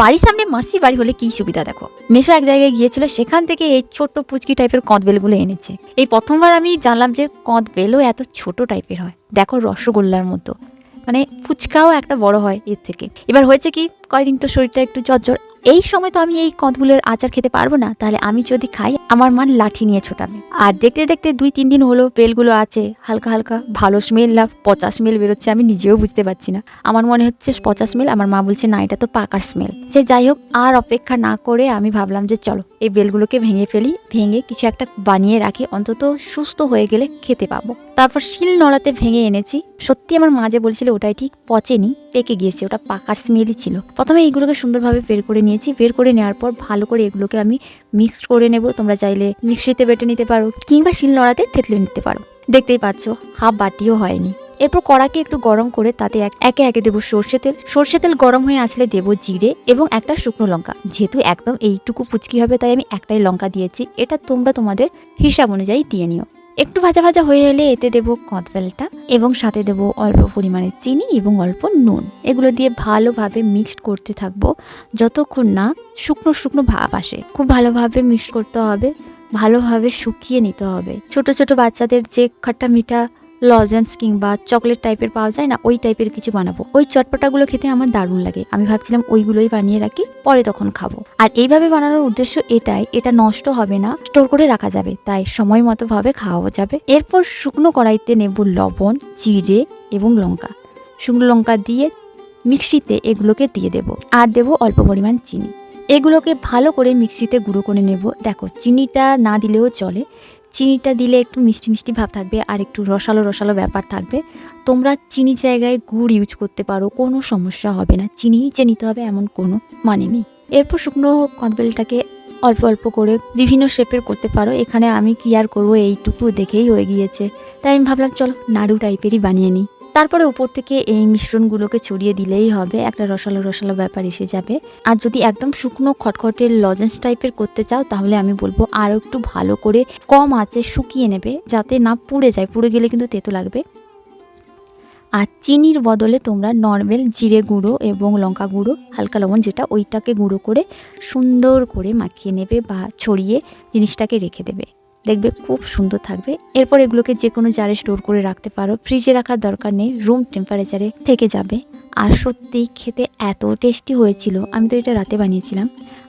বাড়ির সামনে মাসির বাড়ি হলে কি সুবিধা দেখো। মেশো এক জায়গায় গিয়েছিল, সেখান থেকে এই ছোট্ট পুচকি টাইপের কদবেলগুলো এনেছে। এই প্রথমবার আমি জানলাম যে কদবেলও এত ছোট টাইপের হয়। দেখো রসগোল্লার মতো, মানে ফুচকাও একটা বড় হয় এর থেকে। এবার হয়েছে কি, কয়দিন তো শরীরটা একটু জ্বর, এই সময় তো আমি এই কদগুলোর আচার খেতে পারবো না। তাহলে আমি যদি খাই, আমার মা লাঠি নিয়ে ছোটাবে। আর দেখতে দেখতে 2-3 দিন হলো বেলগুলো আছে, হালকা হালকা ভালো স্মেল না পচা স্মেল বেরোচ্ছে, আমি নিজেও বুঝতে পারছি না। আমার মনে হচ্ছে পচা স্মেল, আমার মা বলছে না এটা তো পাকার স্মেল। সে যাই হোক, আর অপেক্ষা না করে আমি ভাবলাম যে চলো এই বেলগুলোকে ভেঙে ফেলি, ভেঙে কিছু একটা বানিয়ে রাখি, অন্তত সুস্থ হয়ে গেলে খেতে পাবো। তারপর শিল নোড়াতে ভেঙে এনেছি। সত্যি আমার মা যে বলছিল ওটাই ঠিক, পচেনি, পেকে গিয়েছে, ওটা পাকার স্মেলই ছিল। প্রথমে এইগুলোকে সুন্দরভাবে বের করে নিয়েছি। বের করে নেওয়ার পর ভালো করে এগুলোকে আমি মিক্স করে নেব। তোমরা চাইলে মিক্সিতে বেটে নিতে পারো কিংবা শিল নোড়াতে থেতলে নিতে পারো। দেখতেই পাচ্ছ হাফ বাটিও হয়নি। এরপর কড়াকে একটু গরম করে তাতে একে একে দেবো সর্ষে তেল। সর্ষে তেল গরম হয়ে আসলে দেবো জিরে এবং একটা শুকনো লঙ্কা। যেহেতু একদম এইটুকু পুচকি হবে তাই আমি একটাই লঙ্কা দিয়েছি, এটা তোমরা তোমাদের হিসাব অনুযায়ী দিয়ে নিও। একটু ভাজা ভাজা হয়ে এলে এতে দেবো কদবেলটা এবং সাথে দেবো অল্প পরিমাণে চিনি এবং অল্প নুন। এগুলো দিয়ে ভালোভাবে মিক্সড করতে থাকবো যতক্ষণ না শুকনো শুকনো ভাব আসে। খুব ভালোভাবে মিক্স করতে হবে, ভালোভাবে শুকিয়ে নিতে হবে। ছোট ছোট বাচ্চাদের যে খট্টা মিঠা লজেন্স কিংবা চকলেট টাইপের পাওয়া যায় না, ওই টাইপের কিছু বানাবো। ওই চটপটাগুলো খেতে আমার দারুণ লাগে। আমি ভাবছিলাম ওইগুলোই বানিয়ে রাখি, পরে তখন খাবো। আর এইভাবে বানানোর উদ্দেশ্য এটাই, এটা নষ্ট হবে না, স্টোর করে রাখা যাবে, তাই সময় মতো ভাবে খাওয়া যাবে। এরপর শুকনো কড়াইতে নেব লবণ, জিরে এবং লঙ্কা। শুকনো লঙ্কা দিয়ে মিক্সিতে এগুলোকে দিয়ে দেব, আর দেব অল্প পরিমাণ চিনি। এগুলোকে ভালো করে মিক্সিতে গুঁড়ো করে নেব। দেখো চিনিটা না দিলেও চলে, চিনিটা দিলে একটু মিষ্টি মিষ্টি ভাব থাকবে আর একটু রসালো রসালো ব্যাপার থাকবে। তোমরা চিনির জায়গায় গুড় ইউজ করতে পারো, কোনো সমস্যা হবে না। চিনিই যে নিতে হবে এমন কোনো মানে নেই। এরপর শুকনো কদবেলটাকে অল্প অল্প করে বিভিন্ন শেপের করতে পারো। এখানে আমি কি আর করবো, এইটুকু দেখেই হয়ে গিয়েছে, তাই আমি ভাবলাম চলো নাড়ু টাইপেরই বানিয়ে নিই। তারপরে উপর থেকে এই মিশ্রণগুলোকে ছড়িয়ে দিলেই হবে, একটা রসালো রসালো ব্যাপার এসে যাবে। আর যদি একদম শুকনো খটখটে লজেন্স টাইপের করতে চাও তাহলে আমি বলবো আরও একটু ভালো করে কম আঁচে শুকিয়ে নেবে, যাতে না পুড়ে যায়। পুড়ে গেলে কিন্তু তেতো লাগবে। আর চিনির বদলে তোমরা নর্মাল জিরে গুঁড়ো এবং লঙ্কা গুঁড়ো, হালকা লবণ যেটা, ওইটাকে গুঁড়ো করে সুন্দর করে মাখিয়ে নেবে বা ছড়িয়ে জিনিসটাকে রেখে দেবে। দেখবে খুব সুন্দর থাকবে। এরপর এগুলোকে যে কোনো জারে স্টোর করে রাখতে পারো, ফ্রিজে রাখার দরকার নেই, রুম টেম্পারেচারে থেকে যাবে। আর সত্যিই খেতে এত টেস্টি হয়েছিল। আমি তো এটা রাতে বানিয়েছিলাম,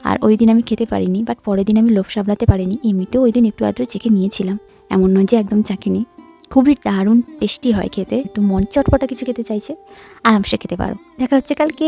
আর ওই দিন আমি খেতে পারিনি, বাট পরের দিন আমি লোভ সামলাতে পারিনি। এমনিতেও ওই দিন একটু আধটু চেখে নিয়েছিলাম, এমন নয় যে একদম চাখিনি। খুবই দারুণ টেস্টি হয় খেতে। একটু মন চটপটা কিছু খেতে চাইছে, আরামসে খেতে পারো। দেখা হচ্ছে কালকে।